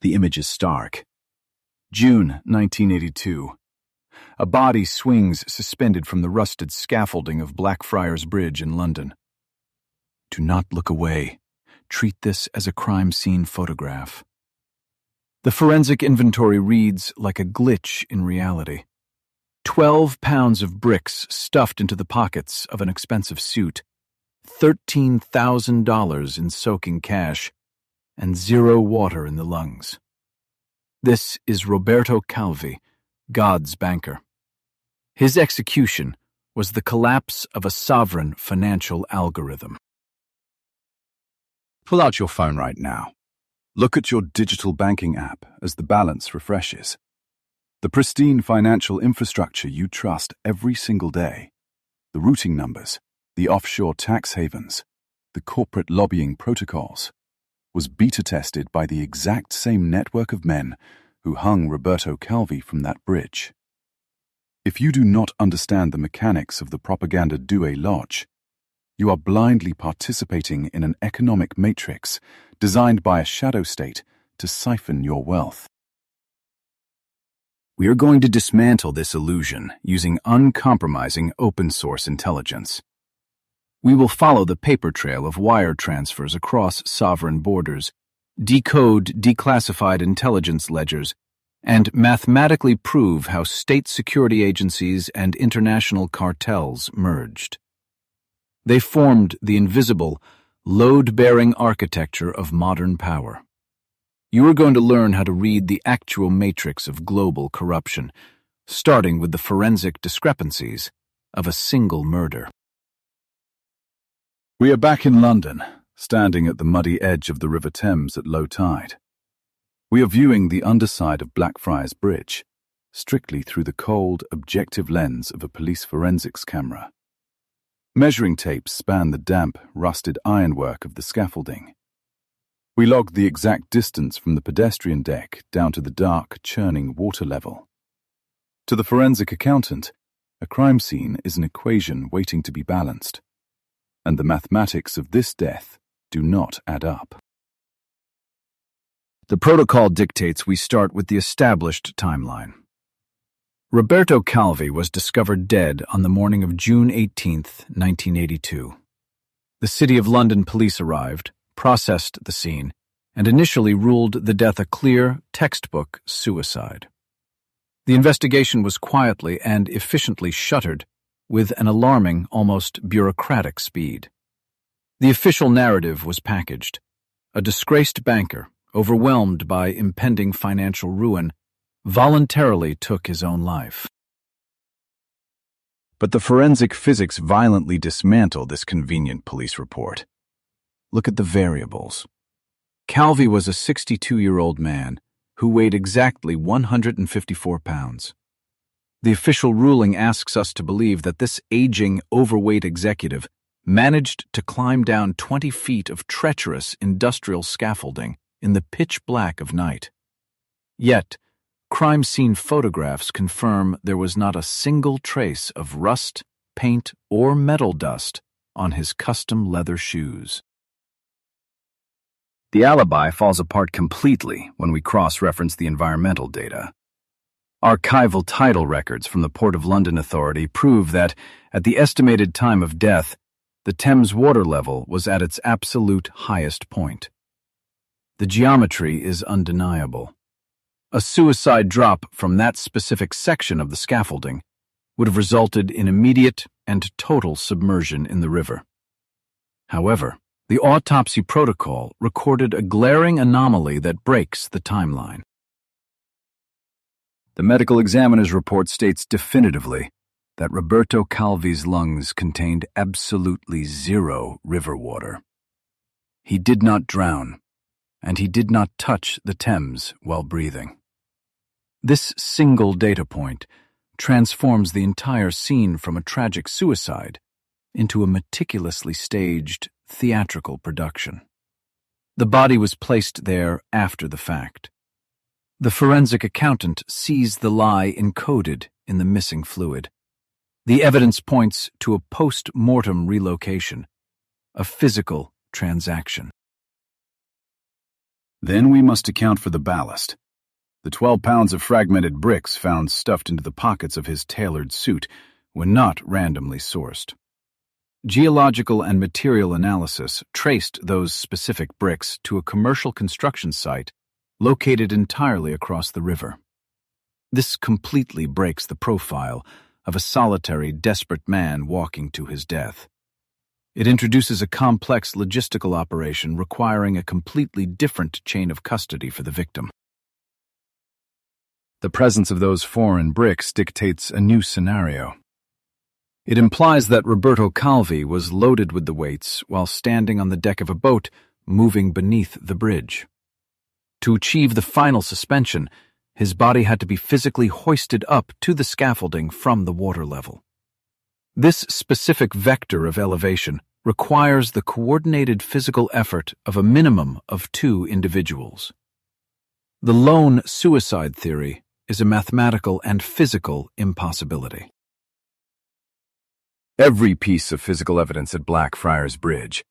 The image is stark. June 1982. A body swings suspended from the rusted scaffolding of Blackfriars Bridge in London. Do not look away. Treat this as a crime scene photograph. The forensic inventory reads like a glitch in reality. 12 pounds of bricks stuffed into the pockets of an expensive suit, $13,000 in soaking cash, and 0 water in the lungs. This is Roberto Calvi, God's banker. His execution was the collapse of a sovereign financial algorithm. Pull out your phone right now. Look at your digital banking app as the balance refreshes. The pristine financial infrastructure you trust every single day, the routing numbers, the offshore tax havens, the corporate lobbying protocols, was beta-tested by the exact same network of men who hung Roberto Calvi from that bridge. If you do not understand the mechanics of the propaganda due loge, you are blindly participating in an economic matrix designed by a shadow state to siphon your wealth. We are going to dismantle this illusion using uncompromising open-source intelligence. We will follow the paper trail of wire transfers across sovereign borders, decode declassified intelligence ledgers, and mathematically prove how state security agencies and international cartels merged. They formed the invisible, load-bearing architecture of modern power. You are going to learn how to read the actual matrix of global corruption, starting with the forensic discrepancies of a single murder. We are back in London, standing at the muddy edge of the River Thames at low tide. We are viewing the underside of Blackfriars Bridge, strictly through the cold, objective lens of a police forensics camera. Measuring tapes span the damp, rusted ironwork of the scaffolding. We logged the exact distance from the pedestrian deck down to the dark, churning water level. To the forensic accountant, a crime scene is an equation waiting to be balanced, and the mathematics of this death do not add up. The protocol dictates we start with the established timeline. Roberto Calvi was discovered dead on the morning of June 18, 1982. The City of London police arrived, processed the scene, and initially ruled the death a clear, textbook suicide. The investigation was quietly and efficiently shuttered, with an alarming, almost bureaucratic speed. The official narrative was packaged. A disgraced banker, overwhelmed by impending financial ruin, voluntarily took his own life. But the forensic physics violently dismantled this convenient police report. Look at the variables. Calvi was a 62-year-old man who weighed exactly 154 pounds. The official ruling asks us to believe that this aging, overweight executive managed to climb down 20 feet of treacherous industrial scaffolding in the pitch black of night. Yet, crime scene photographs confirm there was not a single trace of rust, paint, or metal dust on his custom leather shoes. The alibi falls apart completely when we cross-reference the environmental data. Archival tidal records from the Port of London Authority prove that, at the estimated time of death, the Thames water level was at its absolute highest point. The geometry is undeniable. A suicide drop from that specific section of the scaffolding would have resulted in immediate and total submersion in the river. However, the autopsy protocol recorded a glaring anomaly that breaks the timeline. The medical examiner's report states definitively that Roberto Calvi's lungs contained absolutely 0 river water. He did not drown, and he did not touch the Thames while breathing. This single data point transforms the entire scene from a tragic suicide into a meticulously staged theatrical production. The body was placed there after the fact. The forensic accountant sees the lie encoded in the missing fluid. The evidence points to a post-mortem relocation, a physical transaction. Then we must account for the ballast. The 12 pounds of fragmented bricks found stuffed into the pockets of his tailored suit were not randomly sourced. Geological and material analysis traced those specific bricks to a commercial construction site located entirely across the river. This completely breaks the profile of a solitary, desperate man walking to his death. It introduces a complex logistical operation requiring a completely different chain of custody for the victim. The presence of those foreign bricks dictates a new scenario. It implies that Roberto Calvi was loaded with the weights while standing on the deck of a boat moving beneath the bridge. To achieve the final suspension, his body had to be physically hoisted up to the scaffolding from the water level. This specific vector of elevation requires the coordinated physical effort of a minimum of 2 individuals. The lone suicide theory is a mathematical and physical impossibility. Every piece of physical evidence at Blackfriars Bridge,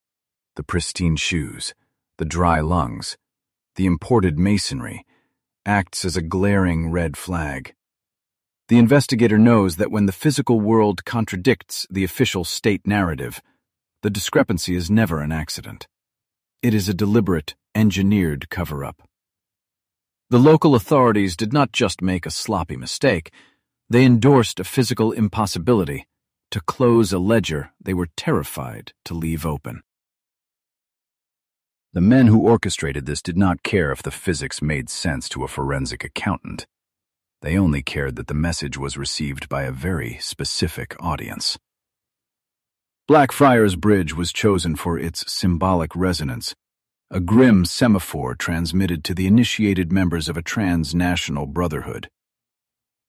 the pristine shoes, the dry lungs, the imported masonry, acts as a glaring red flag. The investigator knows that when the physical world contradicts the official state narrative, the discrepancy is never an accident. It is a deliberate, engineered cover-up. The local authorities did not just make a sloppy mistake, they endorsed a physical impossibility to close a ledger they were terrified to leave open. The men who orchestrated this did not care if the physics made sense to a forensic accountant. They only cared that the message was received by a very specific audience. Blackfriars Bridge was chosen for its symbolic resonance, a grim semaphore transmitted to the initiated members of a transnational brotherhood.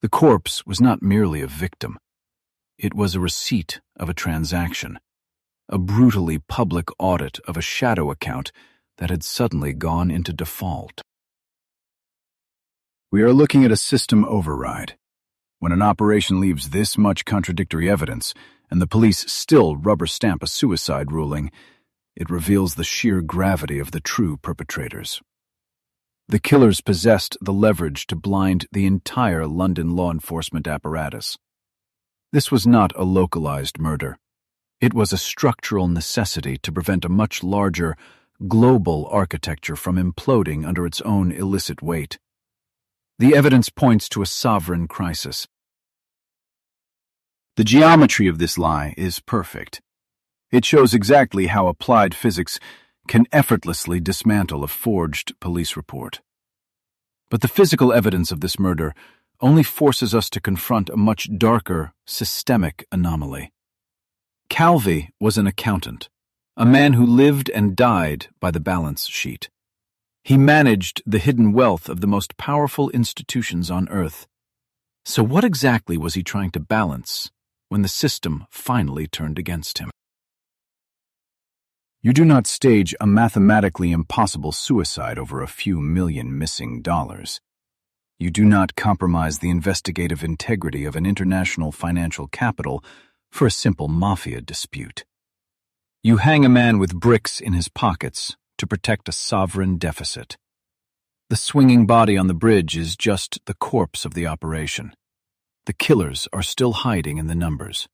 The corpse was not merely a victim. It was a receipt of a transaction, a brutally public audit of a shadow account that had suddenly gone into default. We are looking at a system override. When an operation leaves this much contradictory evidence, and the police still rubber stamp a suicide ruling, it reveals the sheer gravity of the true perpetrators. The killers possessed the leverage to blind the entire London law enforcement apparatus. This was not a localized murder. It was a structural necessity to prevent a much larger, global architecture from imploding under its own illicit weight. The evidence points to a sovereign crisis. The geometry of this lie is perfect. It shows exactly how applied physics can effortlessly dismantle a forged police report. But the physical evidence of this murder only forces us to confront a much darker, systemic anomaly. Calvi was an accountant, a man who lived and died by the balance sheet. He managed the hidden wealth of the most powerful institutions on Earth. So what exactly was he trying to balance when the system finally turned against him? You do not stage a mathematically impossible suicide over a few million missing dollars. You do not compromise the investigative integrity of an international financial capital for a simple mafia dispute. You hang a man with bricks in his pockets to protect a sovereign deficit. The swinging body on the bridge is just the corpse of the operation. The killers are still hiding in the numbers.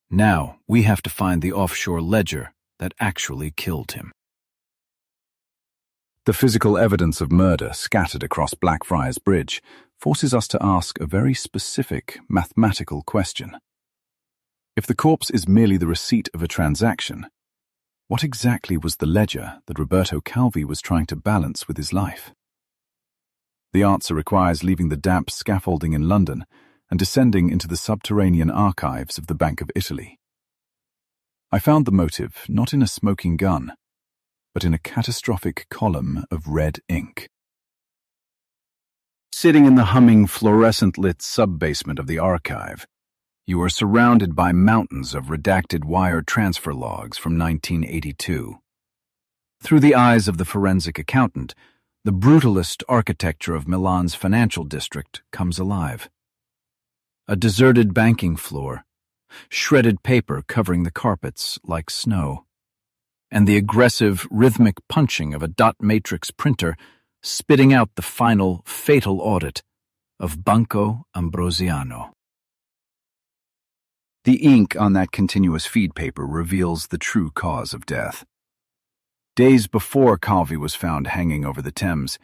Now we have to find the offshore ledger that actually killed him. The physical evidence of murder scattered across Blackfriars Bridge forces us to ask a very specific mathematical question. If the corpse is merely the receipt of a transaction, what exactly was the ledger that Roberto Calvi was trying to balance with his life? The answer requires leaving the damp scaffolding in London and descending into the subterranean archives of the Bank of Italy. I found the motive not in a smoking gun, but in a catastrophic column of red ink. Sitting in the humming, fluorescent-lit sub-basement of the archive, you are surrounded by mountains of redacted wire transfer logs from 1982. Through the eyes of the forensic accountant, the brutalist architecture of Milan's financial district comes alive. A deserted banking floor, shredded paper covering the carpets like snow, and the aggressive, rhythmic punching of a dot matrix printer spitting out the final, fatal audit of Banco Ambrosiano. The ink on that continuous feed paper reveals the true cause of death. Days before Calvi was found hanging over the Thames,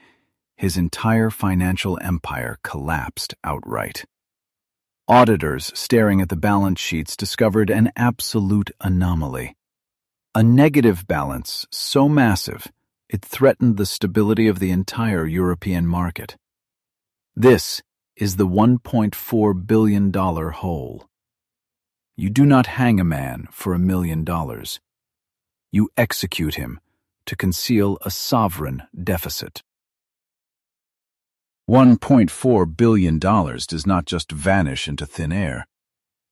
his entire financial empire collapsed outright. Auditors staring at the balance sheets discovered an absolute anomaly. A negative balance so massive it threatened the stability of the entire European market. This is the $1.4 billion hole. You do not hang a man for $1 million. You execute him to conceal a sovereign deficit. $1.4 billion does not just vanish into thin air.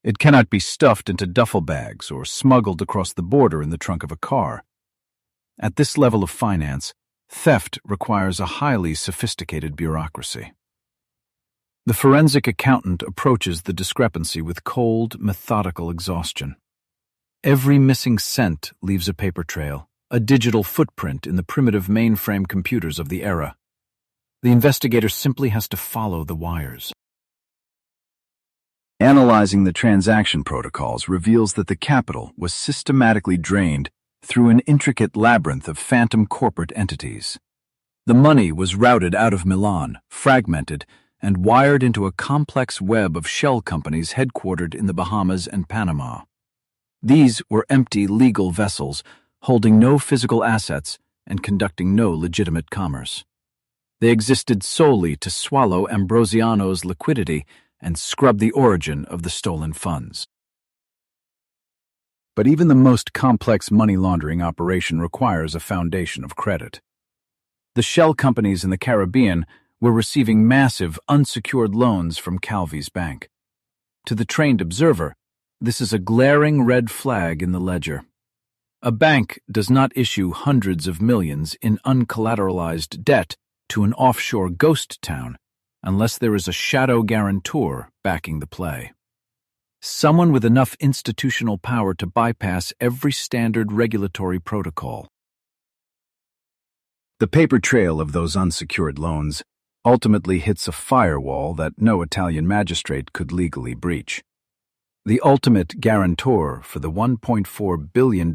It cannot be stuffed into duffel bags or smuggled across the border in the trunk of a car. At this level of finance, theft requires a highly sophisticated bureaucracy. The forensic accountant approaches the discrepancy with cold, methodical exhaustion. Every missing cent leaves a paper trail, a digital footprint in the primitive mainframe computers of the era. The investigator simply has to follow the wires. Analyzing the transaction protocols reveals that the capital was systematically drained through an intricate labyrinth of phantom corporate entities. The money was routed out of Milan, fragmented, and wired into a complex web of shell companies headquartered in the Bahamas and Panama. These were empty legal vessels, holding no physical assets and conducting no legitimate commerce. They existed solely to swallow Ambrosiano's liquidity and scrub the origin of the stolen funds. But even the most complex money laundering operation requires a foundation of credit. The shell companies in the Caribbean were receiving massive, unsecured loans from Calvi's bank. To the trained observer, this is a glaring red flag in the ledger. A bank does not issue hundreds of millions in uncollateralized debt to an offshore ghost town unless there is a shadow guarantor backing the play. Someone with enough institutional power to bypass every standard regulatory protocol. The paper trail of those unsecured loans ultimately hits a firewall that no Italian magistrate could legally breach. The ultimate guarantor for the $1.4 billion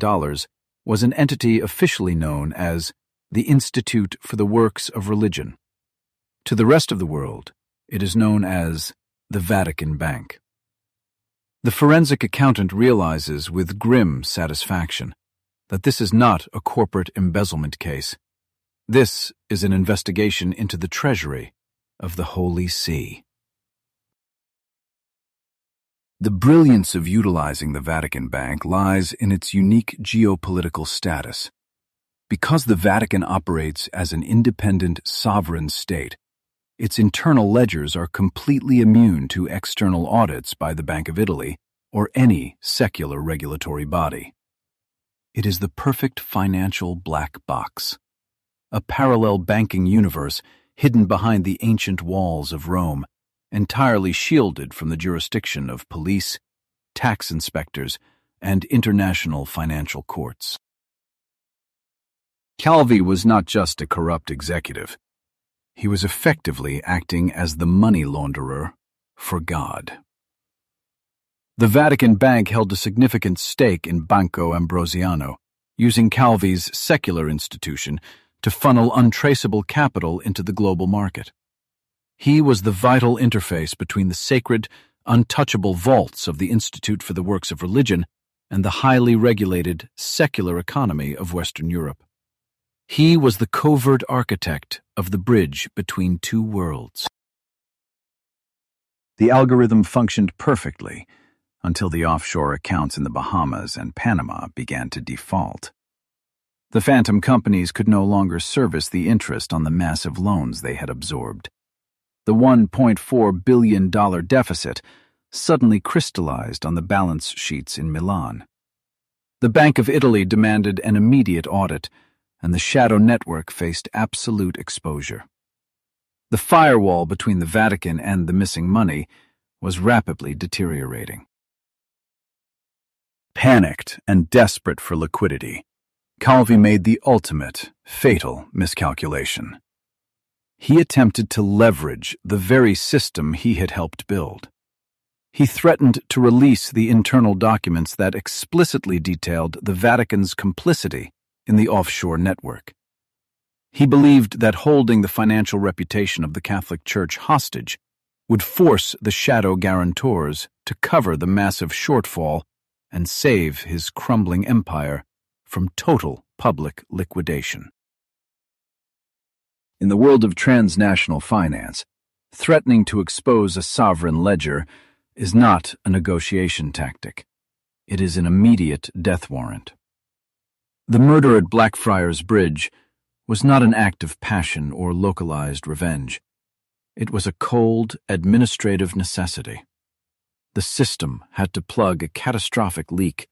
was an entity officially known as the Institute for the Works of Religion. To the rest of the world, it is known as the Vatican Bank. The forensic accountant realizes with grim satisfaction that this is not a corporate embezzlement case. This is an investigation into the treasury of the Holy See. The brilliance of utilizing the Vatican Bank lies in its unique geopolitical status. Because the Vatican operates as an independent, sovereign state, its internal ledgers are completely immune to external audits by the Bank of Italy or any secular regulatory body. It is the perfect financial black box, a parallel banking universe hidden behind the ancient walls of Rome, entirely shielded from the jurisdiction of police, tax inspectors, and international financial courts. Calvi was not just a corrupt executive. He was effectively acting as the money launderer for God. The Vatican Bank held a significant stake in Banco Ambrosiano, using Calvi's secular institution to funnel untraceable capital into the global market. He was the vital interface between the sacred, untouchable vaults of the Institute for the Works of Religion and the highly regulated, secular economy of Western Europe. He was the covert architect of the bridge between two worlds. The algorithm functioned perfectly until the offshore accounts in the Bahamas and Panama began to default. The phantom companies could no longer service the interest on the massive loans they had absorbed. The $1.4 billion deficit suddenly crystallized on the balance sheets in Milan. The Bank of Italy demanded an immediate audit, and the shadow network faced absolute exposure. The firewall between the Vatican and the missing money was rapidly deteriorating. Panicked and desperate for liquidity, Calvi made the ultimate, fatal miscalculation. He attempted to leverage the very system he had helped build. He threatened to release the internal documents that explicitly detailed the Vatican's complicity in the offshore network. He believed that holding the financial reputation of the Catholic Church hostage would force the shadow guarantors to cover the massive shortfall and save his crumbling empire from total public liquidation. In the world of transnational finance, threatening to expose a sovereign ledger is not a negotiation tactic. It is an immediate death warrant. The murder at Blackfriars Bridge was not an act of passion or localized revenge. It was a cold, administrative necessity. The system had to plug a catastrophic leak,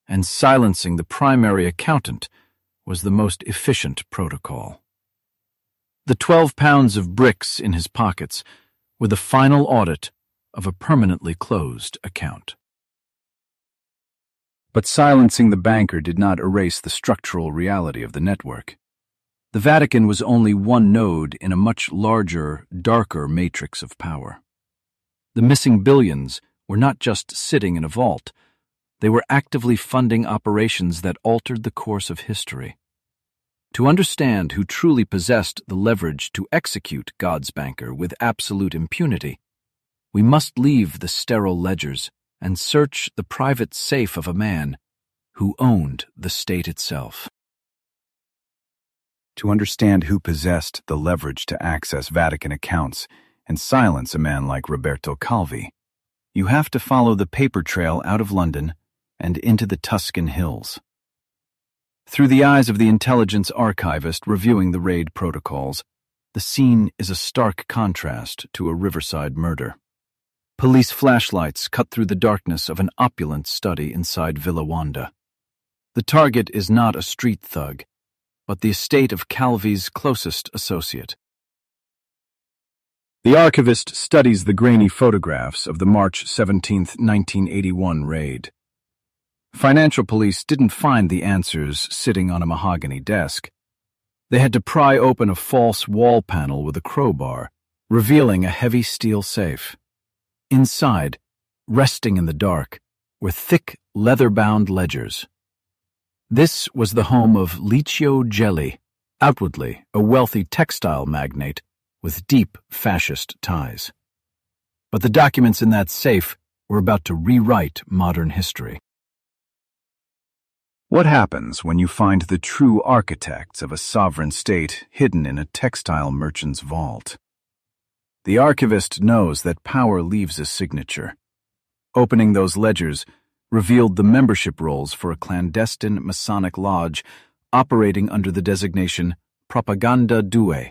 and silencing the primary accountant was the most efficient protocol. The 12 pounds of bricks in his pockets were the final audit of a permanently closed account. But silencing the banker did not erase the structural reality of the network. The Vatican was only one node in a much larger, darker matrix of power. The missing billions were not just sitting in a vault. They were actively funding operations that altered the course of history. To understand who truly possessed the leverage to execute God's banker with absolute impunity, we must leave the sterile ledgers and search the private safe of a man who owned the state itself. To understand who possessed the leverage to access Vatican accounts and silence a man like Roberto Calvi, you have to follow the paper trail out of London and into the Tuscan hills. Through the eyes of the intelligence archivist reviewing the raid protocols, the scene is a stark contrast to a riverside murder. Police flashlights cut through the darkness of an opulent study inside Villa Wanda. The target is not a street thug, but the estate of Calvi's closest associate. The archivist studies the grainy photographs of the March 17, 1981 raid. Financial police didn't find the answers sitting on a mahogany desk. They had to pry open a false wall panel with a crowbar, revealing a heavy steel safe. Inside, resting in the dark, were thick, leather-bound ledgers. This was the home of Licio Gelli, outwardly a wealthy textile magnate with deep fascist ties. But the documents in that safe were about to rewrite modern history. What happens when you find the true architects of a sovereign state hidden in a textile merchant's vault? The archivist knows that power leaves a signature. Opening those ledgers revealed the membership rolls for a clandestine Masonic lodge operating under the designation Propaganda Due,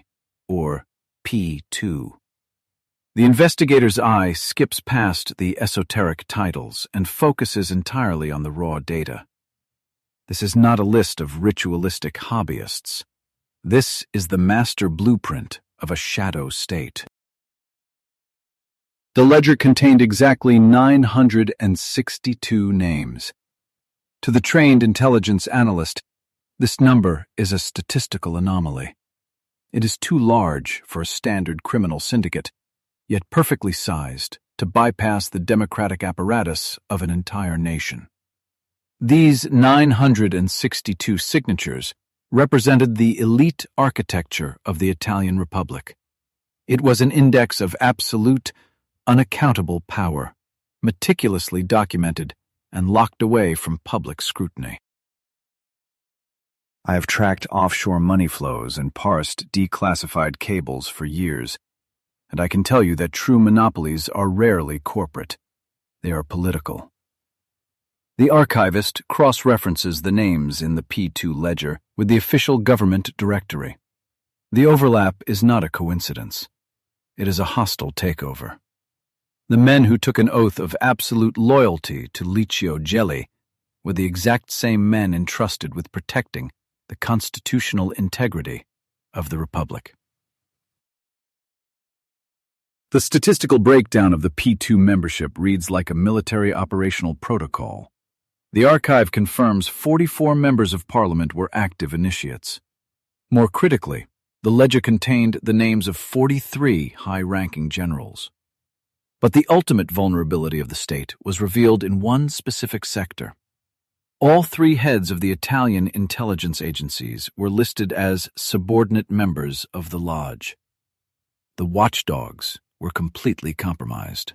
or P2. The investigator's eye skips past the esoteric titles and focuses entirely on the raw data. This is not a list of ritualistic hobbyists. This is the master blueprint of a shadow state. The ledger contained exactly 962 names. To the trained intelligence analyst, this number is a statistical anomaly. It is too large for a standard criminal syndicate, yet perfectly sized to bypass the democratic apparatus of an entire nation. These 962 signatures represented the elite architecture of the Italian Republic. It was an index of absolute, unaccountable power, meticulously documented and locked away from public scrutiny. I have tracked offshore money flows and parsed declassified cables for years, and I can tell you that true monopolies are rarely corporate. They are political. The archivist cross-references the names in the P2 ledger with the official government directory. The overlap is not a coincidence. It is a hostile takeover. The men who took an oath of absolute loyalty to Licio Gelli were the exact same men entrusted with protecting the constitutional integrity of the Republic. The statistical breakdown of the P2 membership reads like a military operational protocol. The archive confirms 44 members of Parliament were active initiates. More critically, the ledger contained the names of 43 high-ranking generals. But the ultimate vulnerability of the state was revealed in one specific sector. All 3 heads of the Italian intelligence agencies were listed as subordinate members of the Lodge. The watchdogs were completely compromised.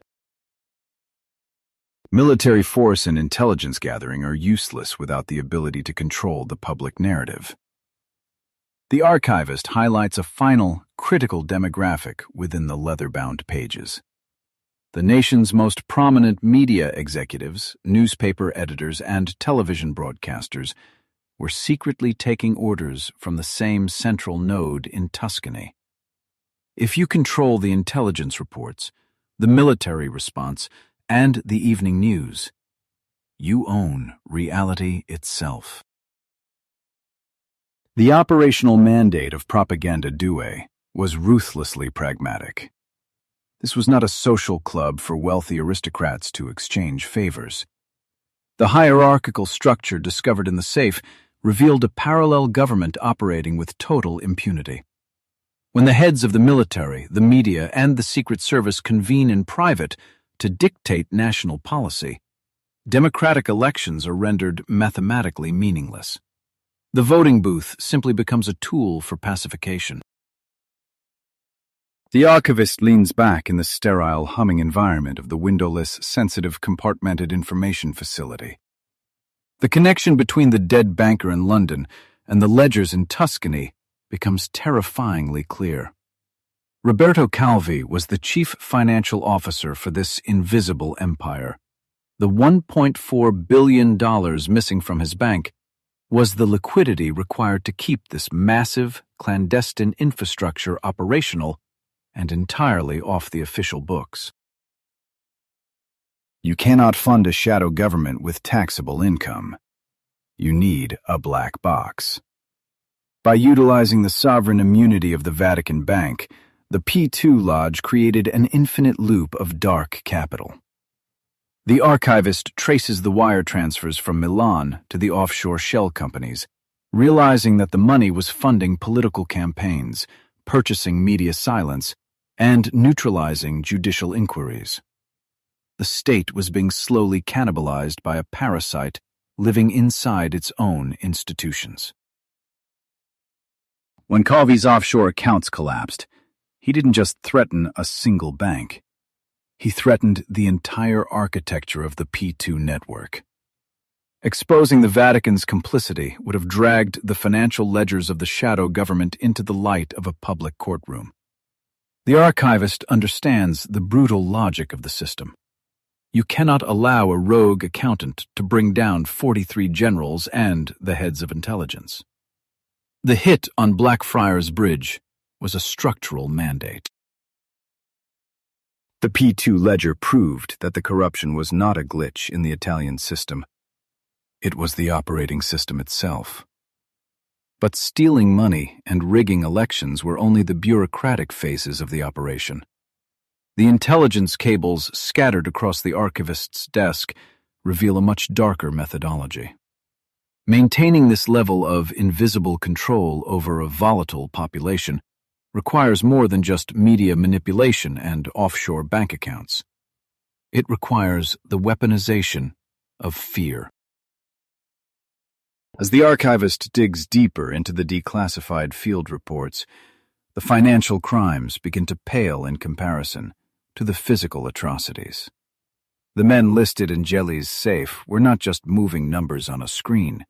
Military force and intelligence gathering are useless without the ability to control the public narrative. The archivist highlights a final, critical demographic within the leather-bound pages. The nation's most prominent media executives, newspaper editors, and television broadcasters were secretly taking orders from the same central node in Tuscany. If you control the intelligence reports, the military response, and the evening news, you own reality itself. The operational mandate of Propaganda Due was ruthlessly pragmatic. This was not a social club for wealthy aristocrats to exchange favors. The hierarchical structure discovered in the safe revealed a parallel government operating with total impunity. When the heads of the military, the media, and the Secret Service convene in private to dictate national policy, democratic elections are rendered mathematically meaningless. The voting booth simply becomes a tool for pacification. The archivist leans back in the sterile, humming environment of the windowless, sensitive, compartmented information facility. The connection between the dead banker in London and the ledgers in Tuscany becomes terrifyingly clear. Roberto Calvi was the chief financial officer for this invisible empire. The $1.4 billion missing from his bank was the liquidity required to keep this massive, clandestine infrastructure operational and entirely off the official books. You cannot fund a shadow government with taxable income. You need a black box. By utilizing the sovereign immunity of the Vatican Bank, the P2 Lodge created an infinite loop of dark capital. The archivist traces the wire transfers from Milan to the offshore shell companies, realizing that the money was funding political campaigns, purchasing media silence, and neutralizing judicial inquiries. The state was being slowly cannibalized by a parasite living inside its own institutions. When Calvi's offshore accounts collapsed, he didn't just threaten a single bank. He threatened the entire architecture of the P2 network. Exposing the Vatican's complicity would have dragged the financial ledgers of the shadow government into the light of a public courtroom. The archivist understands the brutal logic of the system. You cannot allow a rogue accountant to bring down 43 generals and the heads of intelligence. The hit on Blackfriars Bridge was a structural mandate. The P2 ledger proved that the corruption was not a glitch in the Italian system. It was the operating system itself. But stealing money and rigging elections were only the bureaucratic phases of the operation. The intelligence cables scattered across the archivist's desk reveal a much darker methodology. Maintaining this level of invisible control over a volatile population requires more than just media manipulation and offshore bank accounts. It requires the weaponization of fear. As the archivist digs deeper into the declassified field reports, the financial crimes begin to pale in comparison to the physical atrocities. The men listed in Gelli's safe were not just moving numbers on a screen.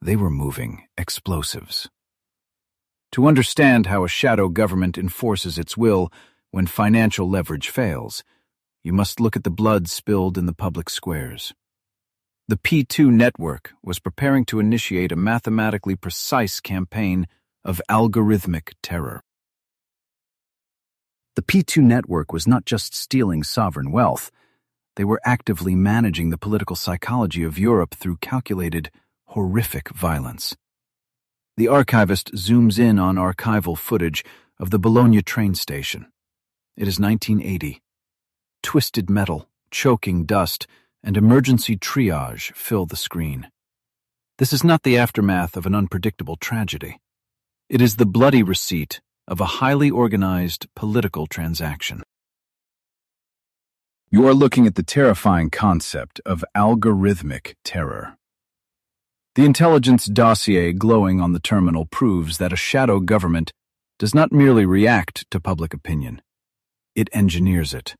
They were moving explosives. To understand how a shadow government enforces its will when financial leverage fails, you must look at the blood spilled in the public squares. The P2 network was preparing to initiate a mathematically precise campaign of algorithmic terror. The P2 network was not just stealing sovereign wealth. They were actively managing the political psychology of Europe through calculated, horrific violence. The archivist zooms in on archival footage of the Bologna train station. It is 1980. Twisted metal, choking dust, and emergency triage fill the screen. This is not the aftermath of an unpredictable tragedy. It is the bloody receipt of a highly organized political transaction. You are looking at the terrifying concept of algorithmic terror. The intelligence dossier glowing on the terminal proves that a shadow government does not merely react to public opinion. It engineers it.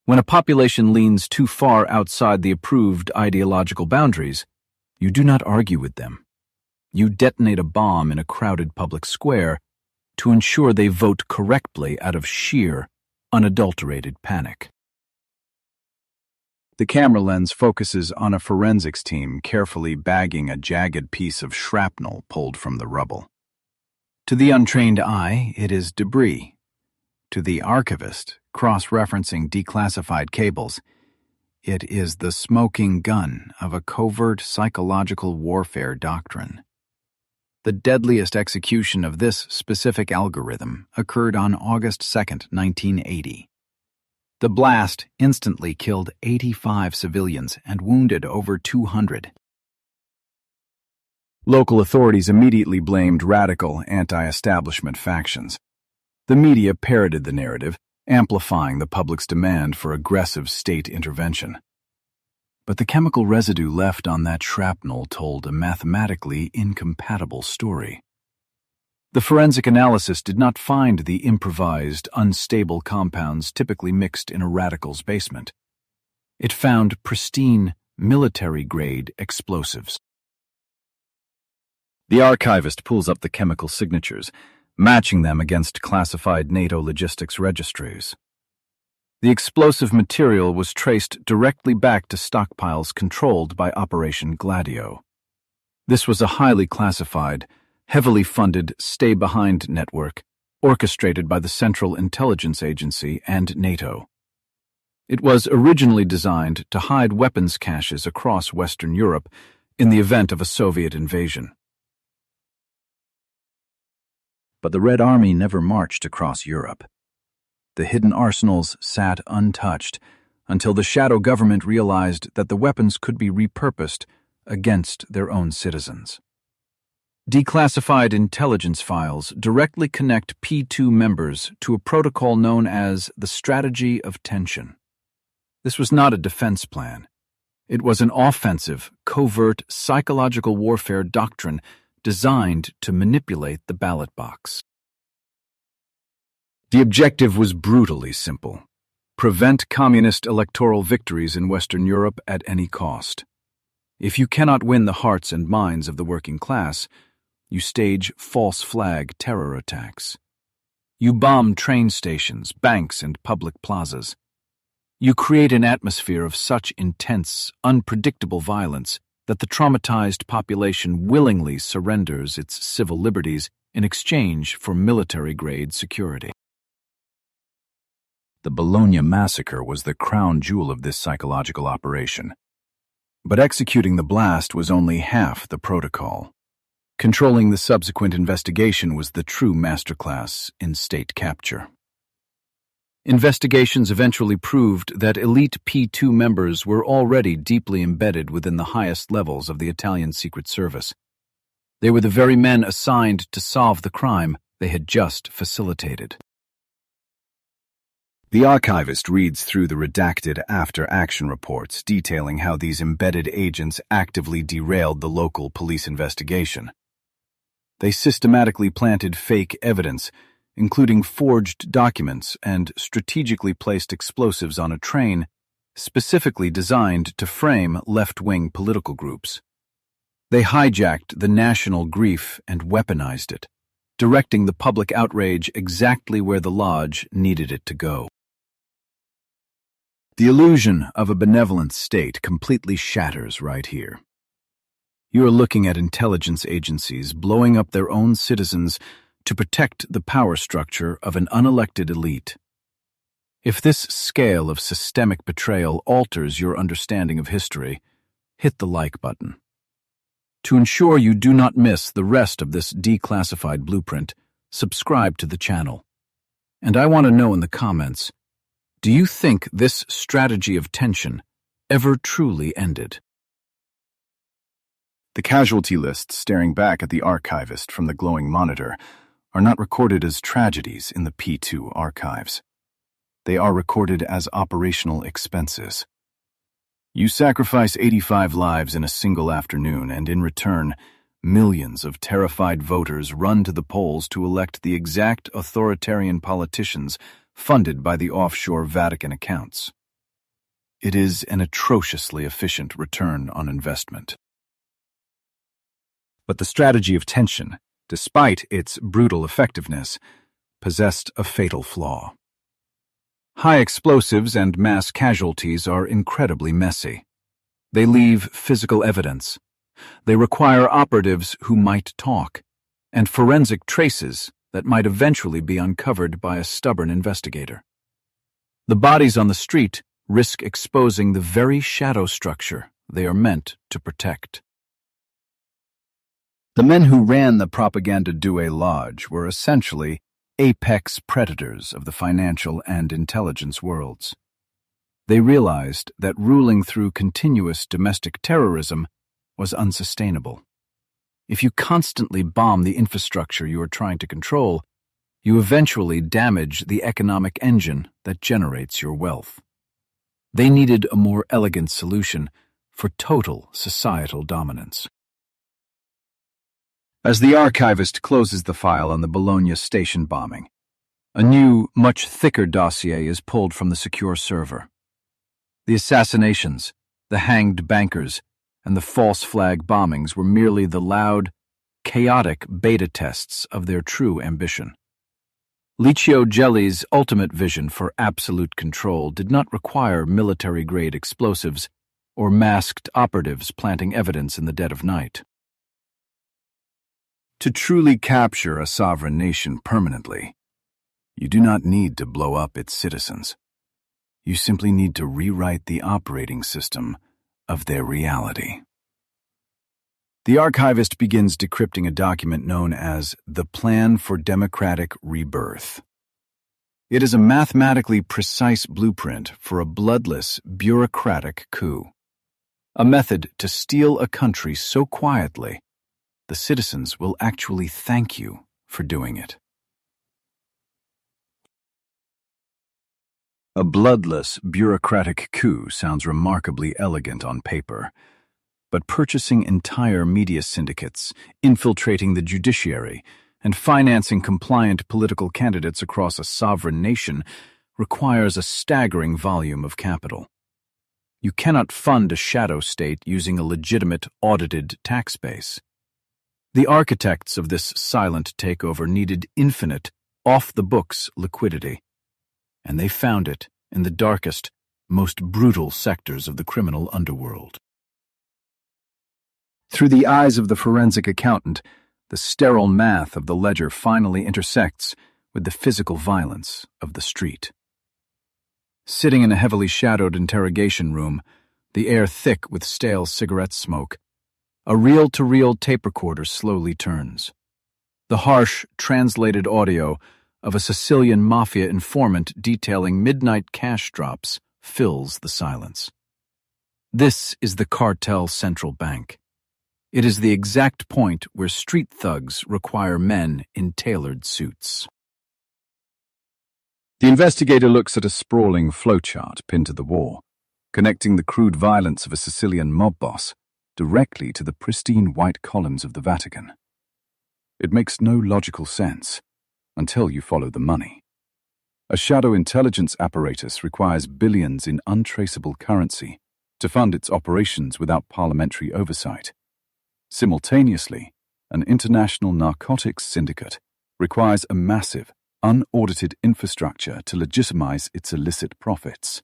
When a population leans too far outside the approved ideological boundaries, you do not argue with them. You detonate a bomb in a crowded public square to ensure they vote correctly out of sheer, unadulterated panic. The camera lens focuses on a forensics team carefully bagging a jagged piece of shrapnel pulled from the rubble. To the untrained eye, it is debris. To the archivist, cross-referencing declassified cables, it is the smoking gun of a covert psychological warfare doctrine. The deadliest execution of this specific algorithm occurred on August 2, 1980. The blast instantly killed 85 civilians and wounded over 200. Local authorities immediately blamed radical anti-establishment factions. The media parroted the narrative, amplifying the public's demand for aggressive state intervention. But the chemical residue left on that shrapnel told a mathematically incompatible story. The forensic analysis did not find the improvised, unstable compounds typically mixed in a radical's basement. It found pristine, military-grade explosives. The archivist pulls up the chemical signatures, matching them against classified NATO logistics registries. The explosive material was traced directly back to stockpiles controlled by Operation Gladio. This was a highly classified, heavily funded stay-behind network orchestrated by the Central Intelligence Agency and NATO. It was originally designed to hide weapons caches across Western Europe in the event of a Soviet invasion. But the Red Army never marched across Europe. The hidden arsenals sat untouched until the shadow government realized that the weapons could be repurposed against their own citizens. Declassified intelligence files directly connect P2 members to a protocol known as the Strategy of Tension. This was not a defense plan. It was an offensive, covert, psychological warfare doctrine designed to manipulate the ballot box. The objective was brutally simple: prevent communist electoral victories in Western Europe at any cost. If you cannot win the hearts and minds of the working class, you stage false flag terror attacks. You bomb train stations, banks, and public plazas. You create an atmosphere of such intense, unpredictable violence that the traumatized population willingly surrenders its civil liberties in exchange for military-grade security. The Bologna massacre was the crown jewel of this psychological operation. But executing the blast was only half the protocol. Controlling the subsequent investigation was the true masterclass in state capture. Investigations eventually proved that elite P2 members were already deeply embedded within the highest levels of the Italian Secret Service. They were the very men assigned to solve the crime they had just facilitated. The archivist reads through the redacted after-action reports detailing how these embedded agents actively derailed the local police investigation. They systematically planted fake evidence, including forged documents and strategically placed explosives on a train specifically designed to frame left-wing political groups. They hijacked the national grief and weaponized it, directing the public outrage exactly where the lodge needed it to go. The illusion of a benevolent state completely shatters right here. You are looking at intelligence agencies blowing up their own citizens to protect the power structure of an unelected elite. If this scale of systemic betrayal alters your understanding of history, hit the like button. To ensure you do not miss the rest of this declassified blueprint, subscribe to the channel. And I want to know in the comments, do you think this strategy of tension ever truly ended. The casualty lists staring back at the archivist from the glowing monitor are not recorded as tragedies in the P2 archives. They are recorded as operational expenses. You sacrifice 85 lives in a single afternoon, and in return, millions of terrified voters run to the polls to elect the exact authoritarian politicians funded by the offshore Vatican accounts. It is an atrociously efficient return on investment. But the strategy of tension, despite its brutal effectiveness, possessed a fatal flaw. High explosives and mass casualties are incredibly messy. They leave physical evidence. They require operatives who might talk, and forensic traces that might eventually be uncovered by a stubborn investigator. The bodies on the street risk exposing the very shadow structure they are meant to protect. The men who ran the Propaganda Due Lodge were essentially apex predators of the financial and intelligence worlds. They realized that ruling through continuous domestic terrorism was unsustainable. If you constantly bomb the infrastructure you are trying to control, you eventually damage the economic engine that generates your wealth. They needed a more elegant solution for total societal dominance. As the archivist closes the file on the Bologna station bombing, a new, much thicker dossier is pulled from the secure server. The assassinations, the hanged bankers, and the false flag bombings were merely the loud, chaotic beta tests of their true ambition. Licio Gelli's ultimate vision for absolute control did not require military-grade explosives or masked operatives planting evidence in the dead of night. To truly capture a sovereign nation permanently, you do not need to blow up its citizens. You simply need to rewrite the operating system of their reality. The archivist begins decrypting a document known as the Plan for Democratic Rebirth. It is a mathematically precise blueprint for a bloodless, bureaucratic coup. A method to steal a country so quietly the citizens will actually thank you for doing it. A bloodless, bureaucratic coup sounds remarkably elegant on paper, but purchasing entire media syndicates, infiltrating the judiciary, and financing compliant political candidates across a sovereign nation requires a staggering volume of capital. You cannot fund a shadow state using a legitimate, audited tax base. The architects of this silent takeover needed infinite, off-the-books liquidity, and they found it in the darkest, most brutal sectors of the criminal underworld. Through the eyes of the forensic accountant, the sterile math of the ledger finally intersects with the physical violence of the street. Sitting in a heavily shadowed interrogation room, the air thick with stale cigarette smoke, a reel-to-reel tape recorder slowly turns. The harsh, translated audio of a Sicilian mafia informant detailing midnight cash drops fills the silence. This is the cartel central bank. It is the exact point where street thugs require men in tailored suits. The investigator looks at a sprawling flowchart pinned to the wall, connecting the crude violence of a Sicilian mob boss directly to the pristine white columns of the Vatican. It makes no logical sense until you follow the money. A shadow intelligence apparatus requires billions in untraceable currency to fund its operations without parliamentary oversight. Simultaneously, an international narcotics syndicate requires a massive, unaudited infrastructure to legitimize its illicit profits.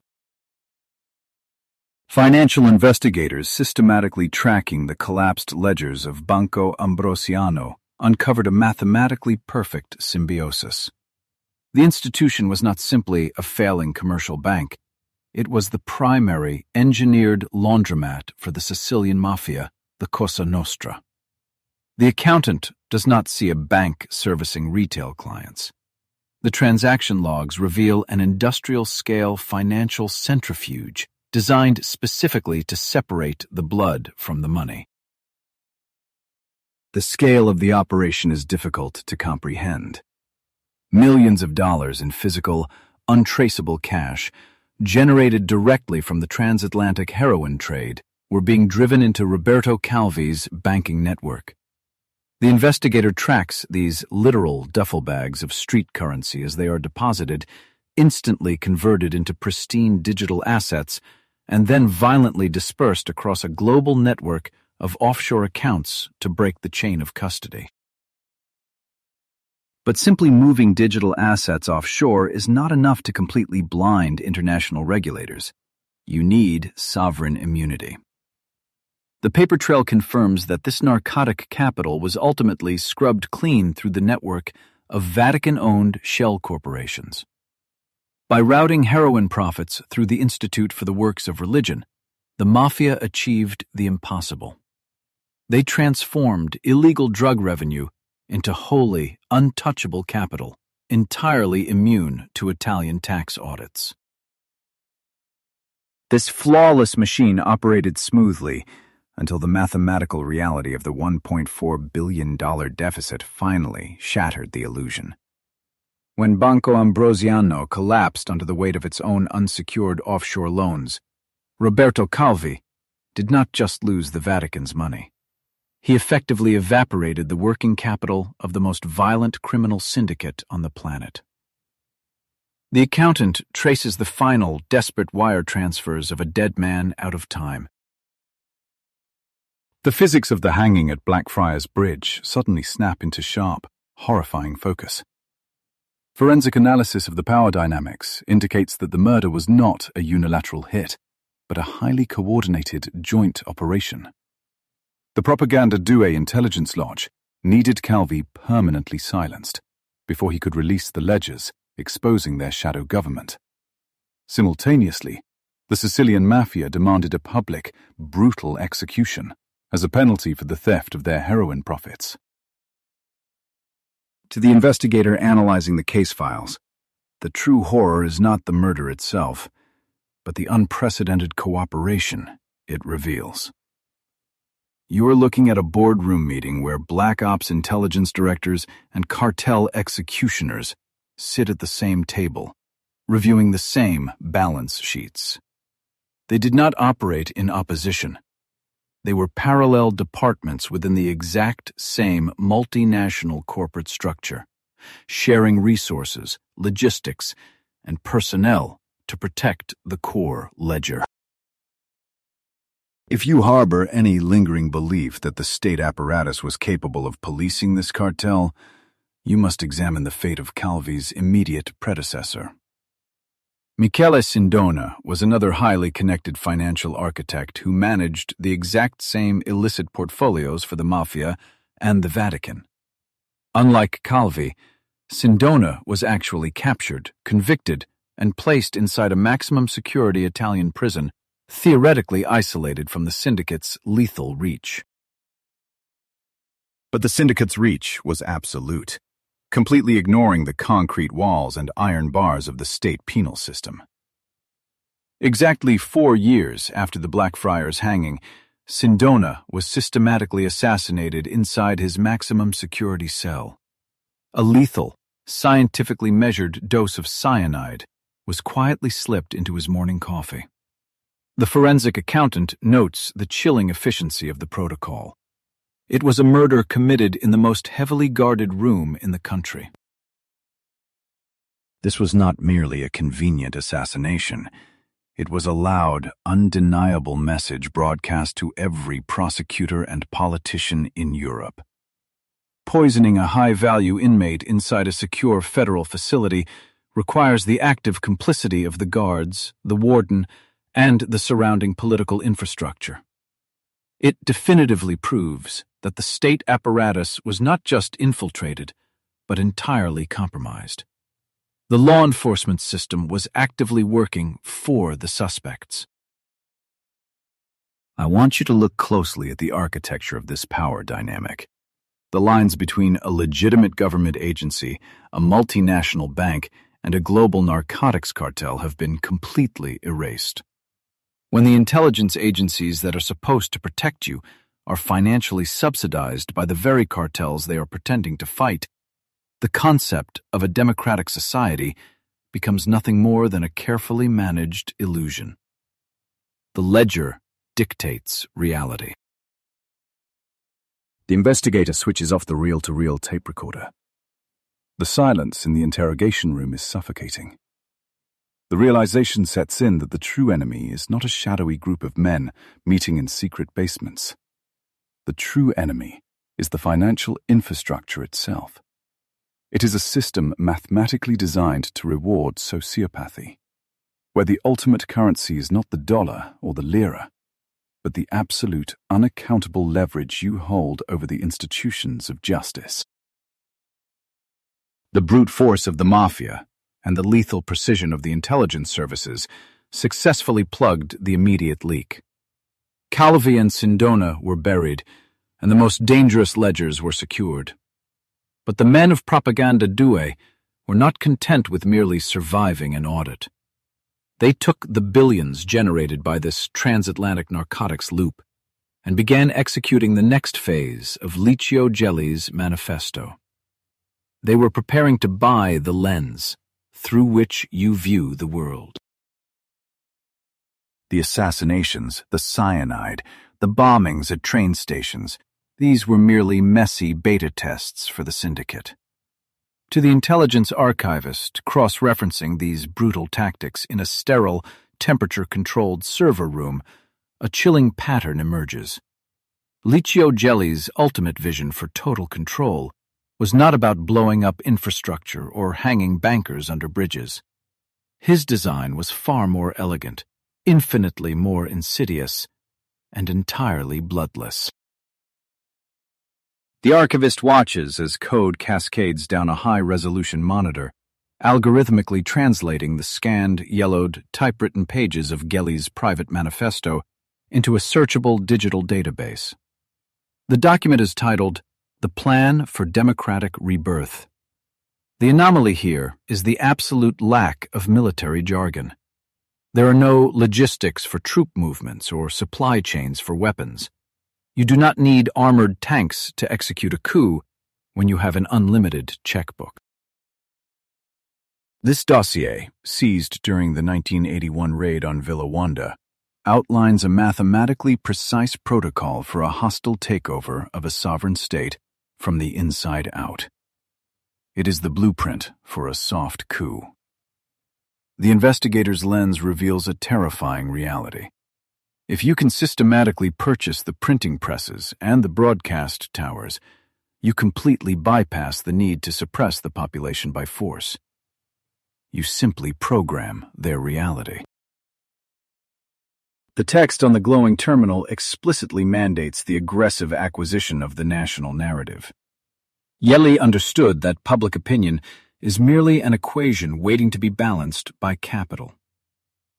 Financial investigators systematically tracking the collapsed ledgers of Banco Ambrosiano uncovered a mathematically perfect symbiosis. The institution was not simply a failing commercial bank. It was the primary engineered laundromat for the Sicilian mafia, the Cosa Nostra. The accountant does not see a bank servicing retail clients. The transaction logs reveal an industrial-scale financial centrifuge designed specifically to separate the blood from the money. The scale of the operation is difficult to comprehend. Millions of dollars in physical, untraceable cash, generated directly from the transatlantic heroin trade, were being driven into Roberto Calvi's banking network. The investigator tracks these literal duffel bags of street currency as they are deposited, instantly converted into pristine digital assets, and then violently dispersed across a global network of offshore accounts to break the chain of custody. But simply moving digital assets offshore is not enough to completely blind international regulators. You need sovereign immunity. The paper trail confirms that this narcotic capital was ultimately scrubbed clean through the network of Vatican-owned shell corporations. By routing heroin profits through the Institute for the Works of Religion, the mafia achieved the impossible. They transformed illegal drug revenue into wholly untouchable capital, entirely immune to Italian tax audits. This flawless machine operated smoothly until the mathematical reality of the $1.4 billion deficit finally shattered the illusion. When Banco Ambrosiano collapsed under the weight of its own unsecured offshore loans, Roberto Calvi did not just lose the Vatican's money. He effectively evaporated the working capital of the most violent criminal syndicate on the planet. The accountant traces the final, desperate wire transfers of a dead man out of time. The physics of the hanging at Blackfriars Bridge suddenly snap into sharp, horrifying focus. Forensic analysis of the power dynamics indicates that the murder was not a unilateral hit, but a highly coordinated joint operation. The Propaganda Due intelligence lodge needed Calvi permanently silenced before he could release the ledgers, exposing their shadow government. Simultaneously, the Sicilian mafia demanded a public, brutal execution as a penalty for the theft of their heroin profits. To the investigator analyzing the case files, the true horror is not the murder itself, but the unprecedented cooperation it reveals. You are looking at a boardroom meeting where Black Ops intelligence directors and cartel executioners sit at the same table, reviewing the same balance sheets. They did not operate in opposition. They were parallel departments within the exact same multinational corporate structure, sharing resources, logistics, and personnel to protect the core ledger. If you harbor any lingering belief that the state apparatus was capable of policing this cartel, you must examine the fate of Calvi's immediate predecessor. Michele Sindona was another highly connected financial architect who managed the exact same illicit portfolios for the mafia and the Vatican. Unlike Calvi, Sindona was actually captured, convicted, and placed inside a maximum security Italian prison, theoretically isolated from the syndicate's lethal reach. But the syndicate's reach was absolute, completely ignoring the concrete walls and iron bars of the state penal system. Exactly 4 years after the Blackfriars hanging, Sindona was systematically assassinated inside his maximum security cell. A lethal, scientifically measured dose of cyanide was quietly slipped into his morning coffee. The forensic accountant notes the chilling efficiency of the protocol. It was a murder committed in the most heavily guarded room in the country. This was not merely a convenient assassination. It was a loud, undeniable message broadcast to every prosecutor and politician in Europe. Poisoning a high-value inmate inside a secure federal facility requires the active complicity of the guards, the warden, and the surrounding political infrastructure. It definitively proves that the state apparatus was not just infiltrated, but entirely compromised. The law enforcement system was actively working for the suspects. I want you to look closely at the architecture of this power dynamic. The lines between a legitimate government agency, a multinational bank, and a global narcotics cartel have been completely erased. When the intelligence agencies that are supposed to protect you are financially subsidized by the very cartels they are pretending to fight, the concept of a democratic society becomes nothing more than a carefully managed illusion. The ledger dictates reality. The investigator switches off the reel-to-reel tape recorder. The silence in the interrogation room is suffocating. The realization sets in that the true enemy is not a shadowy group of men meeting in secret basements. The true enemy is the financial infrastructure itself. It is a system mathematically designed to reward sociopathy, where the ultimate currency is not the dollar or the lira, but the absolute, unaccountable leverage you hold over the institutions of justice. The brute force of the mafia and the lethal precision of the intelligence services successfully plugged the immediate leak. Calvi and Sindona were buried, and the most dangerous ledgers were secured. But the men of Propaganda Due were not content with merely surviving an audit. They took the billions generated by this transatlantic narcotics loop and began executing the next phase of Licio Gelli's manifesto. They were preparing to buy the lens through which you view the world. The assassinations, the cyanide, the bombings at train stations, these were merely messy beta tests for the syndicate. To the intelligence archivist, cross-referencing these brutal tactics in a sterile, temperature-controlled server room, a chilling pattern emerges. Licio Gelli's ultimate vision for total control was not about blowing up infrastructure or hanging bankers under bridges. His design was far more elegant, infinitely more insidious, and entirely bloodless. The archivist watches as code cascades down a high-resolution monitor, algorithmically translating the scanned, yellowed, typewritten pages of Gelli's private manifesto into a searchable digital database. The document is titled The Plan for Democratic Rebirth. The anomaly here is the absolute lack of military jargon. There are no logistics for troop movements or supply chains for weapons. You do not need armored tanks to execute a coup when you have an unlimited checkbook. This dossier, seized during the 1981 raid on Villa Wanda, outlines a mathematically precise protocol for a hostile takeover of a sovereign state from the inside out. It is the blueprint for a soft coup. The investigator's lens reveals a terrifying reality. If you can systematically purchase the printing presses and the broadcast towers, you completely bypass the need to suppress the population by force. You simply program their reality. The text on the glowing terminal explicitly mandates the aggressive acquisition of the national narrative. Gelli understood that public opinion is merely an equation waiting to be balanced by capital.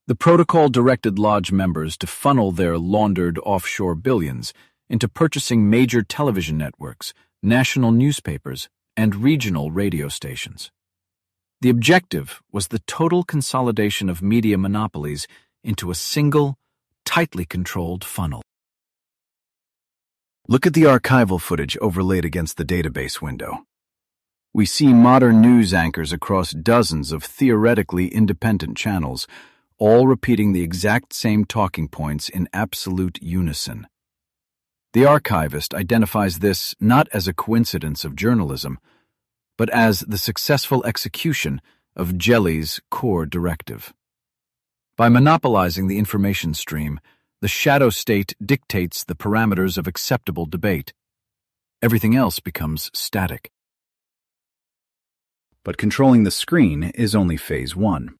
The protocol directed lodge members to funnel their laundered offshore billions into purchasing major television networks, national newspapers, and regional radio stations. The objective was the total consolidation of media monopolies into a single, tightly controlled funnel. Look at the archival footage overlaid against the database window. We see modern news anchors across dozens of theoretically independent channels, all repeating the exact same talking points in absolute unison. The archivist identifies this not as a coincidence of journalism, but as the successful execution of Gelli's core directive. By monopolizing the information stream, the shadow state dictates the parameters of acceptable debate. Everything else becomes static. But controlling the screen is only phase one.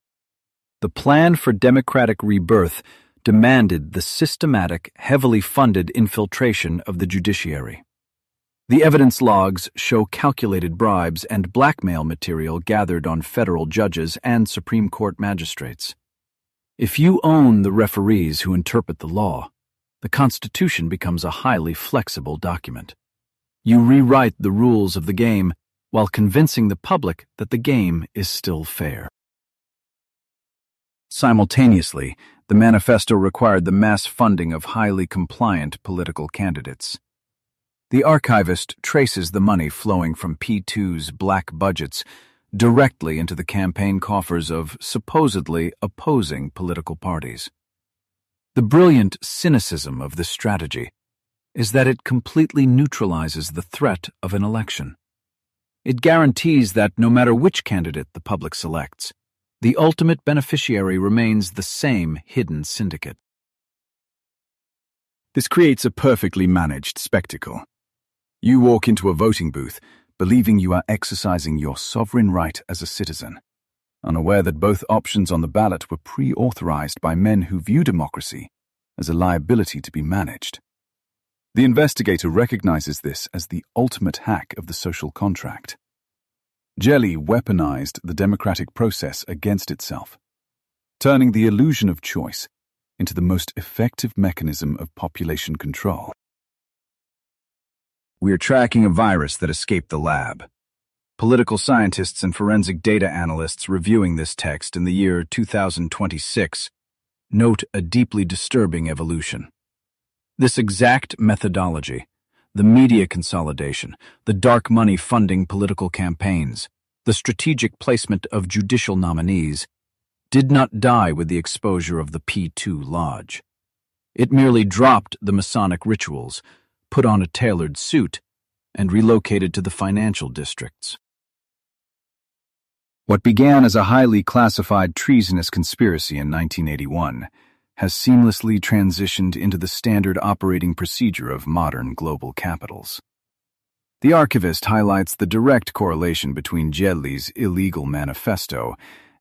The plan for democratic rebirth demanded the systematic, heavily funded infiltration of the judiciary. The evidence logs show calculated bribes and blackmail material gathered on federal judges and Supreme Court magistrates. If you own the referees who interpret the law, the Constitution becomes a highly flexible document. You rewrite the rules of the game while convincing the public that the game is still fair. Simultaneously, The manifesto required the mass funding of highly compliant political candidates. The archivist traces the money flowing from P2's black budgets directly into the campaign coffers of supposedly opposing political parties. The brilliant cynicism of this strategy is that it completely neutralizes the threat of an election. It guarantees that no matter which candidate the public selects, the ultimate beneficiary remains the same hidden syndicate. This creates a perfectly managed spectacle. You walk into a voting booth believing you are exercising your sovereign right as a citizen, unaware that both options on the ballot were pre-authorized by men who view democracy as a liability to be managed. The investigator recognizes this as the ultimate hack of the social contract. Jelly weaponized the democratic process against itself, turning the illusion of choice into the most effective mechanism of population control. We are tracking a virus that escaped the lab. Political scientists and forensic data analysts reviewing this text in the year 2026 note a deeply disturbing evolution. This exact methodology, the media consolidation, the dark money funding political campaigns, the strategic placement of judicial nominees, did not die with the exposure of the P2 Lodge. It merely dropped the Masonic rituals, put on a tailored suit, and relocated to the financial districts. What began as a highly classified treasonous conspiracy in 1981 has seamlessly transitioned into the standard operating procedure of modern global capitals. The archivist highlights the direct correlation between Jelly's illegal manifesto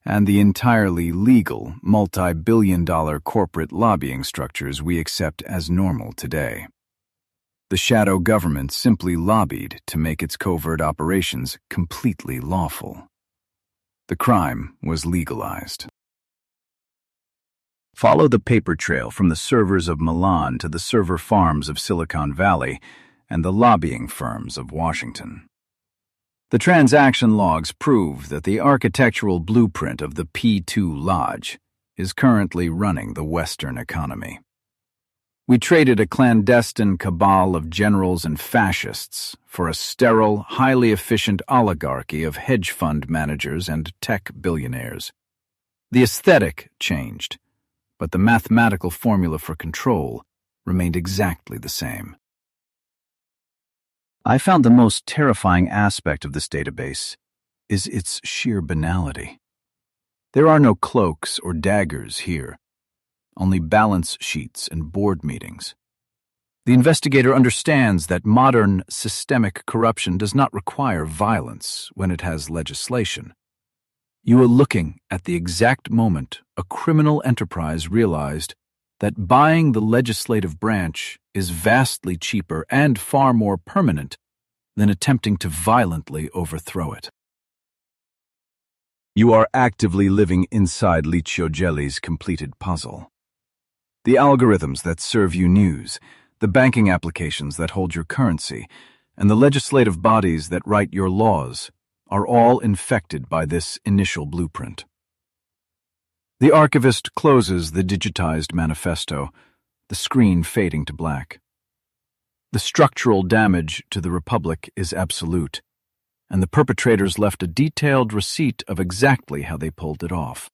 and the entirely legal, multi-billion-dollar corporate lobbying structures we accept as normal today. The shadow government simply lobbied to make its covert operations completely lawful. The crime was legalized. Follow the paper trail from the servers of Milan to the server farms of Silicon Valley and the lobbying firms of Washington. The transaction logs prove that the architectural blueprint of the P2 Lodge is currently running the Western economy. We traded a clandestine cabal of generals and fascists for a sterile, highly efficient oligarchy of hedge fund managers and tech billionaires. The aesthetic changed, but the mathematical formula for control remained exactly the same. I found the most terrifying aspect of this database is its sheer banality. There are no cloaks or daggers here, only balance sheets and board meetings. The investigator understands that modern systemic corruption does not require violence when it has legislation. You are looking at the exact moment a criminal enterprise realized that buying the legislative branch is vastly cheaper and far more permanent than attempting to violently overthrow it. You are actively living inside Licio Jelly's completed puzzle. The algorithms that serve you news, the banking applications that hold your currency, and the legislative bodies that write your laws are all infected by this initial blueprint. The archivist closes the digitized manifesto, the screen fading to black. The structural damage to the Republic is absolute, and the perpetrators left a detailed receipt of exactly how they pulled it off.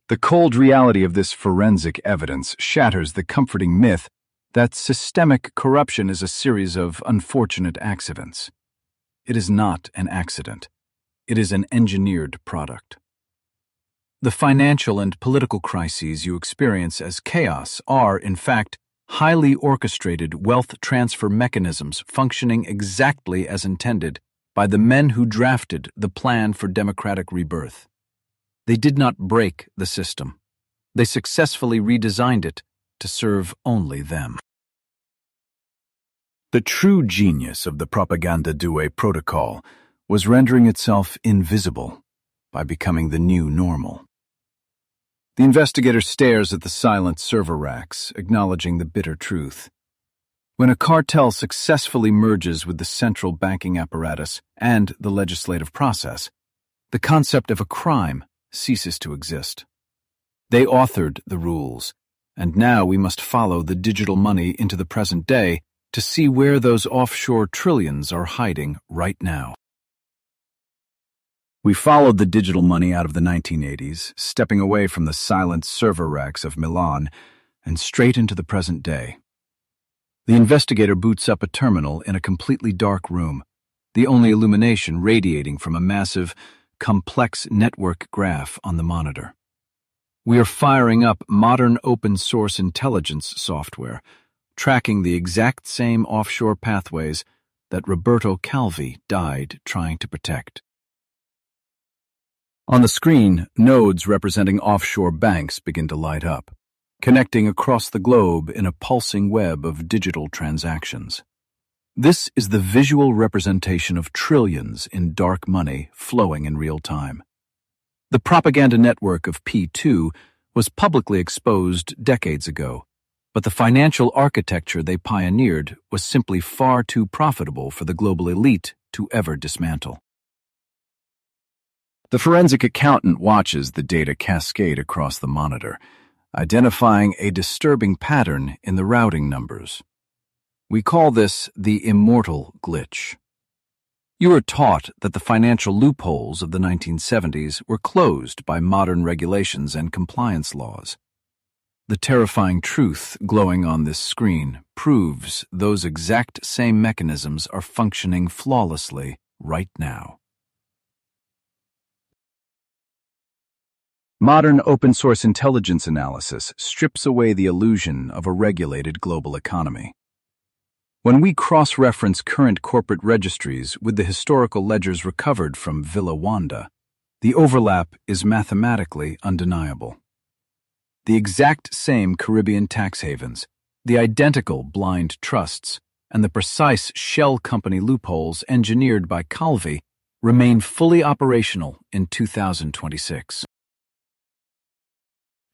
The cold reality of this forensic evidence shatters the comforting myth that systemic corruption is a series of unfortunate accidents. It is not an accident. It is an engineered product. The financial and political crises you experience as chaos are, in fact, highly orchestrated wealth transfer mechanisms functioning exactly as intended by the men who drafted the plan for democratic rebirth. They did not break the system. They successfully redesigned it to serve only them. The true genius of the Propaganda Due protocol was rendering itself invisible by becoming the new normal. The investigator stares at the silent server racks, acknowledging the bitter truth. When a cartel successfully merges with the central banking apparatus and the legislative process, the concept of a crime ceases to exist. They authored the rules, and now we must follow the digital money into the present day to see where those offshore trillions are hiding right now. We followed the digital money out of the 1980s, stepping away from the silent server racks of Milan and straight into the present day. The investigator boots up a terminal in a completely dark room, the only illumination radiating from a massive, complex network graph on the monitor. We are firing up modern open-source intelligence software, tracking the exact same offshore pathways that Roberto Calvi died trying to protect. On the screen, nodes representing offshore banks begin to light up, connecting across the globe in a pulsing web of digital transactions. This is the visual representation of trillions in dark money flowing in real time. The propaganda network of P2 was publicly exposed decades ago, but the financial architecture they pioneered was simply far too profitable for the global elite to ever dismantle. The forensic accountant watches the data cascade across the monitor, identifying a disturbing pattern in the routing numbers. We call this the immortal glitch. You are taught that the financial loopholes of the 1970s were closed by modern regulations and compliance laws. The terrifying truth glowing on this screen proves those exact same mechanisms are functioning flawlessly right now. Modern open-source intelligence analysis strips away the illusion of a regulated global economy. When we cross-reference current corporate registries with the historical ledgers recovered from Villa Wanda, the overlap is mathematically undeniable. The exact same Caribbean tax havens, the identical blind trusts, and the precise shell company loopholes engineered by Calvi remain fully operational in 2026.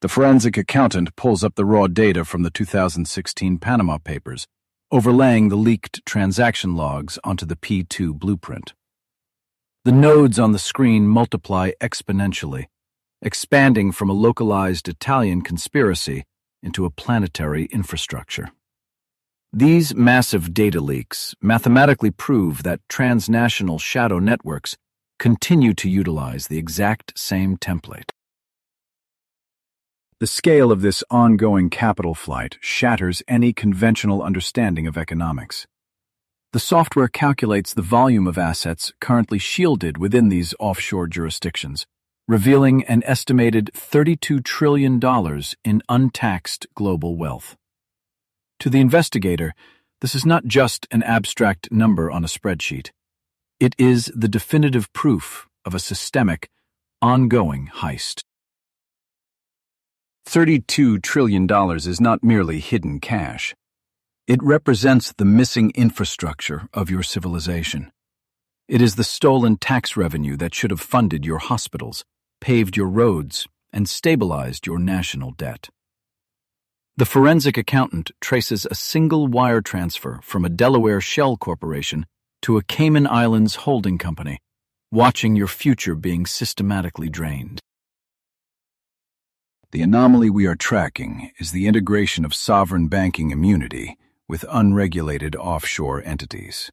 The forensic accountant pulls up the raw data from the 2016 Panama Papers, overlaying the leaked transaction logs onto the P2 blueprint. The nodes on the screen multiply exponentially, expanding from a localized Italian conspiracy into a planetary infrastructure. These massive data leaks mathematically prove that transnational shadow networks continue to utilize the exact same template. The scale of this ongoing capital flight shatters any conventional understanding of economics. The software calculates the volume of assets currently shielded within these offshore jurisdictions, revealing an estimated $32 trillion in untaxed global wealth. To the investigator, this is not just an abstract number on a spreadsheet. It is the definitive proof of a systemic, ongoing heist. $32 trillion is not merely hidden cash. It represents the missing infrastructure of your civilization. It is the stolen tax revenue that should have funded your hospitals, paved your roads, and stabilized your national debt. The forensic accountant traces a single wire transfer from a Delaware shell corporation to a Cayman Islands holding company, watching your future being systematically drained. The anomaly we are tracking is the integration of sovereign banking immunity with unregulated offshore entities.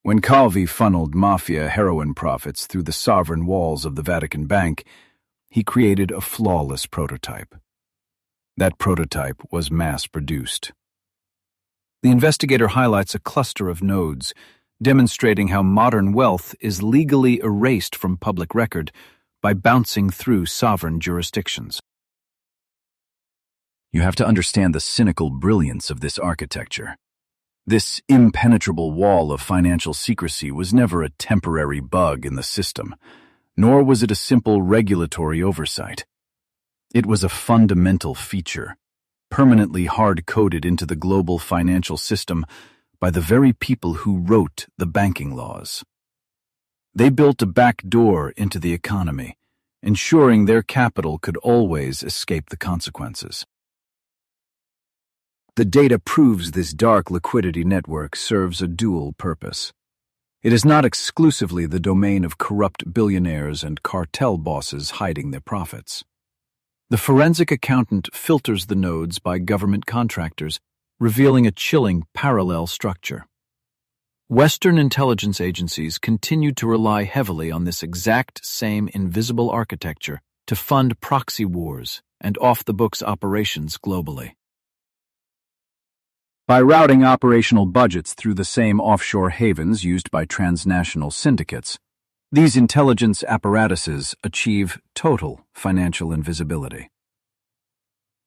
When Calvi funneled mafia heroin profits through the sovereign walls of the Vatican Bank, he created a flawless prototype. That prototype was mass-produced. The investigator highlights a cluster of nodes, demonstrating how modern wealth is legally erased from public record by bouncing through sovereign jurisdictions. You have to understand the cynical brilliance of this architecture. This impenetrable wall of financial secrecy was never a temporary bug in the system, nor was it a simple regulatory oversight. It was a fundamental feature, permanently hard-coded into the global financial system by the very people who wrote the banking laws. They built a back door into the economy, ensuring their capital could always escape the consequences. The data proves this dark liquidity network serves a dual purpose. It is not exclusively the domain of corrupt billionaires and cartel bosses hiding their profits. The forensic accountant filters the nodes by government contractors, revealing a chilling parallel structure. Western intelligence agencies continued to rely heavily on this exact same invisible architecture to fund proxy wars and off-the-books operations globally. By routing operational budgets through the same offshore havens used by transnational syndicates, these intelligence apparatuses achieve total financial invisibility.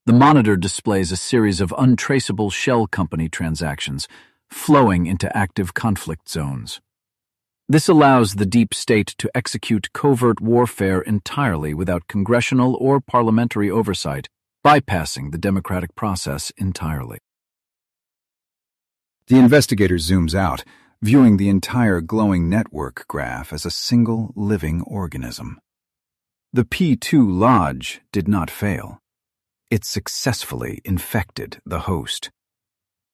The monitor displays a series of untraceable shell company transactions flowing into active conflict zones. This allows the deep state to execute covert warfare entirely without congressional or parliamentary oversight, bypassing the democratic process entirely. The investigator zooms out, viewing the entire glowing network graph as a single living organism. The P2 Lodge did not fail. It successfully infected the host.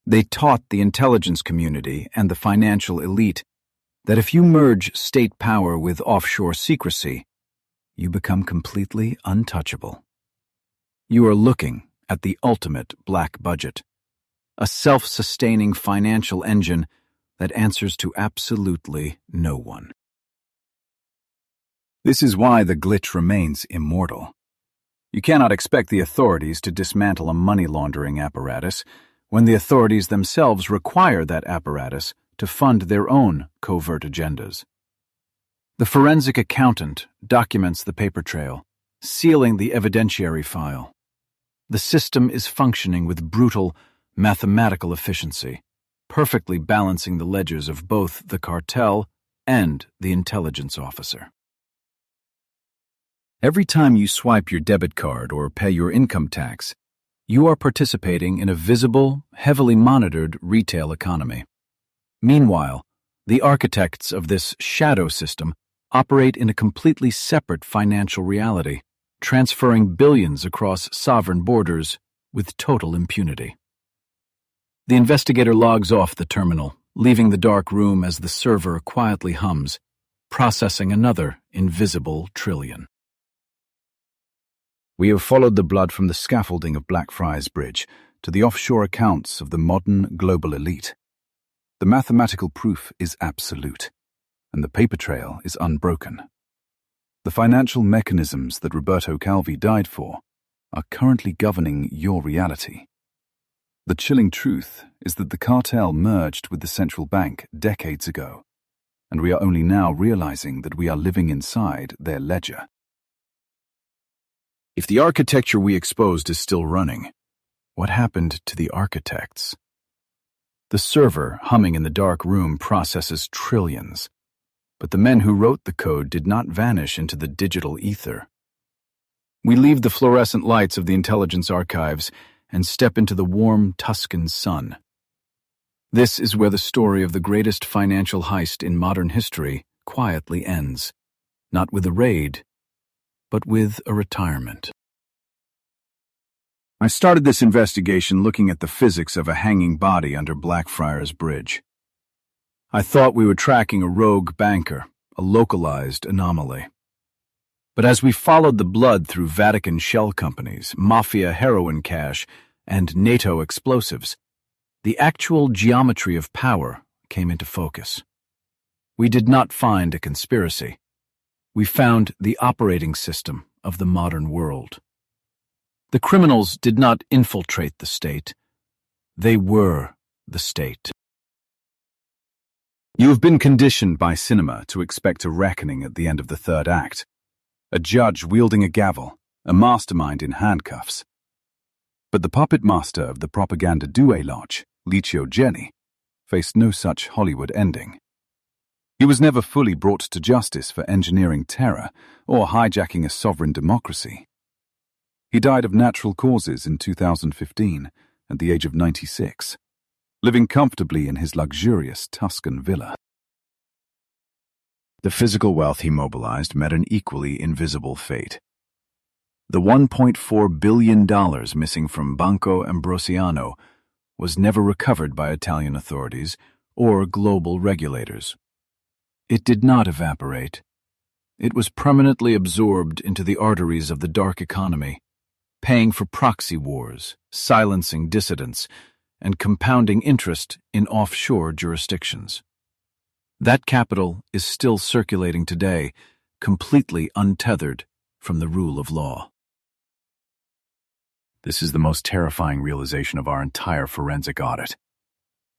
They taught the intelligence community and the financial elite that if you merge state power with offshore secrecy, you become completely untouchable. You are looking at the ultimate black budget, a self-sustaining financial engine that answers to absolutely no one. This is why the glitch remains immortal. You cannot expect the authorities to dismantle a money laundering apparatus when the authorities themselves require that apparatus to fund their own covert agendas. The forensic accountant documents the paper trail, sealing the evidentiary file. The system is functioning with brutal, mathematical efficiency, perfectly balancing the ledgers of both the cartel and the intelligence officer. Every time you swipe your debit card or pay your income tax, you are participating in a visible, heavily monitored retail economy. Meanwhile, the architects of this shadow system operate in a completely separate financial reality, transferring billions across sovereign borders with total impunity. The investigator logs off the terminal, leaving the dark room as the server quietly hums, processing another invisible trillion. We have followed the blood from the scaffolding of Blackfriars Bridge to the offshore accounts of the modern global elite. The mathematical proof is absolute, and the paper trail is unbroken. The financial mechanisms that Roberto Calvi died for are currently governing your reality. The chilling truth is that the cartel merged with the central bank decades ago, and we are only now realizing that we are living inside their ledger. If the architecture we exposed is still running, what happened to the architects? The server, humming in the dark room, processes trillions, but the men who wrote the code did not vanish into the digital ether. We leave the fluorescent lights of the intelligence archives and step into the warm Tuscan sun. This is where the story of the greatest financial heist in modern history quietly ends, not with a raid, but with a retirement. I started this investigation looking at the physics of a hanging body under Blackfriars Bridge. I thought we were tracking a rogue banker, a localized anomaly. But as we followed the blood through Vatican shell companies, mafia heroin cash, and NATO explosives, the actual geometry of power came into focus. We did not find a conspiracy. We found the operating system of the modern world. The criminals did not infiltrate the state. They were the state. You have been conditioned by cinema to expect a reckoning at the end of the third act. A judge wielding a gavel, a mastermind in handcuffs. But the puppet master of the propaganda duet lodge, Licio Gelli, faced no such Hollywood ending. He was never fully brought to justice for engineering terror or hijacking a sovereign democracy. He died of natural causes in 2015 at the age of 96, living comfortably in his luxurious Tuscan villa. The physical wealth he mobilized met an equally invisible fate. The $1.4 billion missing from Banco Ambrosiano was never recovered by Italian authorities or global regulators. It did not evaporate. It was permanently absorbed into the arteries of the dark economy, paying for proxy wars, silencing dissidents, and compounding interest in offshore jurisdictions. That capital is still circulating today, completely untethered from the rule of law. This is the most terrifying realization of our entire forensic audit.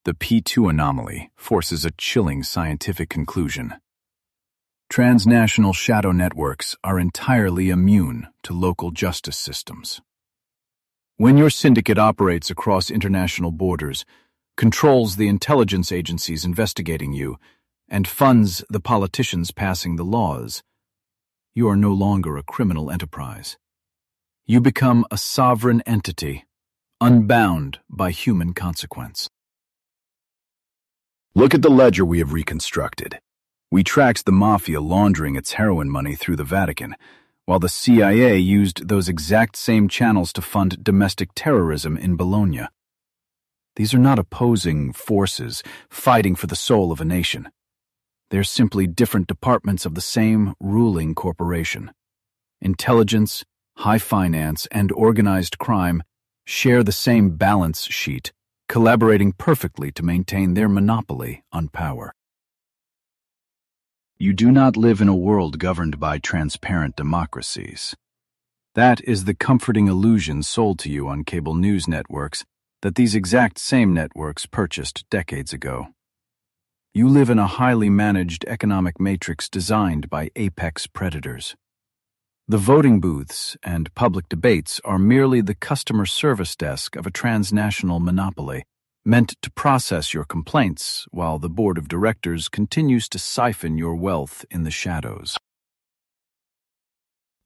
The P2 anomaly forces a chilling scientific conclusion. Transnational shadow networks are entirely immune to local justice systems. When your syndicate operates across international borders, controls the intelligence agencies investigating you, and funds the politicians passing the laws, you are no longer a criminal enterprise. You become a sovereign entity, unbound by human consequence. Look at the ledger we have reconstructed. We tracked the mafia laundering its heroin money through the Vatican, while the CIA used those exact same channels to fund domestic terrorism in Bologna. These are not opposing forces fighting for the soul of a nation. They're simply different departments of the same ruling corporation. Intelligence, high finance, and organized crime share the same balance sheet, collaborating perfectly to maintain their monopoly on power. You do not live in a world governed by transparent democracies. That is the comforting illusion sold to you on cable news networks that these exact same networks purchased decades ago. You live in a highly managed economic matrix designed by apex predators. The voting booths and public debates are merely the customer service desk of a transnational monopoly, meant to process your complaints while the board of directors continues to siphon your wealth in the shadows.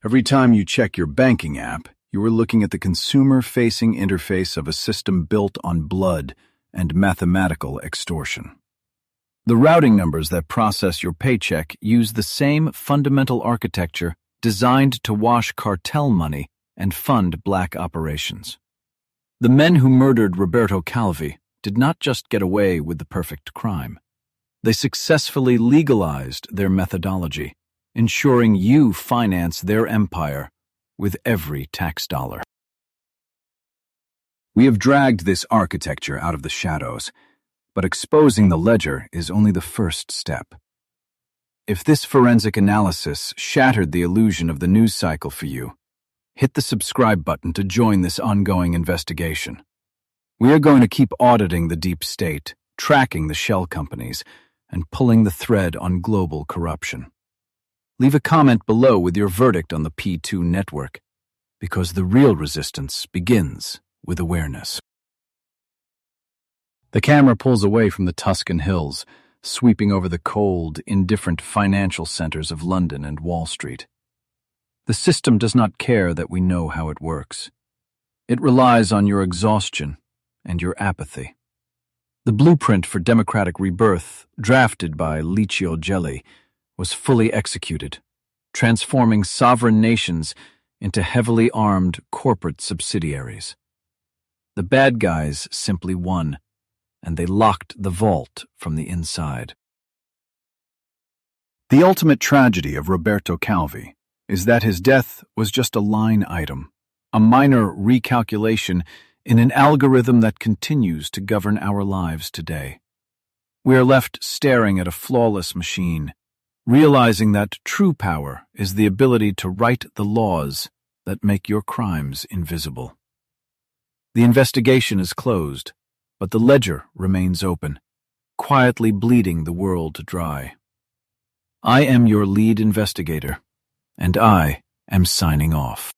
Every time you check your banking app, you are looking at the consumer-facing interface of a system built on blood and mathematical extortion. The routing numbers that process your paycheck use the same fundamental architecture designed to wash cartel money and fund black operations. The men who murdered Roberto Calvi did not just get away with the perfect crime. They successfully legalized their methodology, ensuring you finance their empire with every tax dollar. We have dragged this architecture out of the shadows, but exposing the ledger is only the first step. If this forensic analysis shattered the illusion of the news cycle for you, hit the subscribe button to join this ongoing investigation. We are going to keep auditing the deep state, tracking the shell companies, and pulling the thread on global corruption. Leave a comment below with your verdict on the P2 network, because the real resistance begins with awareness. The camera pulls away from the Tuscan hills, sweeping over the cold, indifferent financial centers of London and Wall Street. The system does not care that we know how it works. It relies on your exhaustion and your apathy. The blueprint for democratic rebirth, drafted by Licio Gelli, was fully executed, transforming sovereign nations into heavily armed corporate subsidiaries. The bad guys simply won, and they locked the vault from the inside. The ultimate tragedy of Roberto Calvi is that his death was just a line item, a minor recalculation in an algorithm that continues to govern our lives today. We are left staring at a flawless machine, realizing that true power is the ability to write the laws that make your crimes invisible. The investigation is closed, but the ledger remains open, quietly bleeding the world dry. I am your lead investigator, and I am signing off.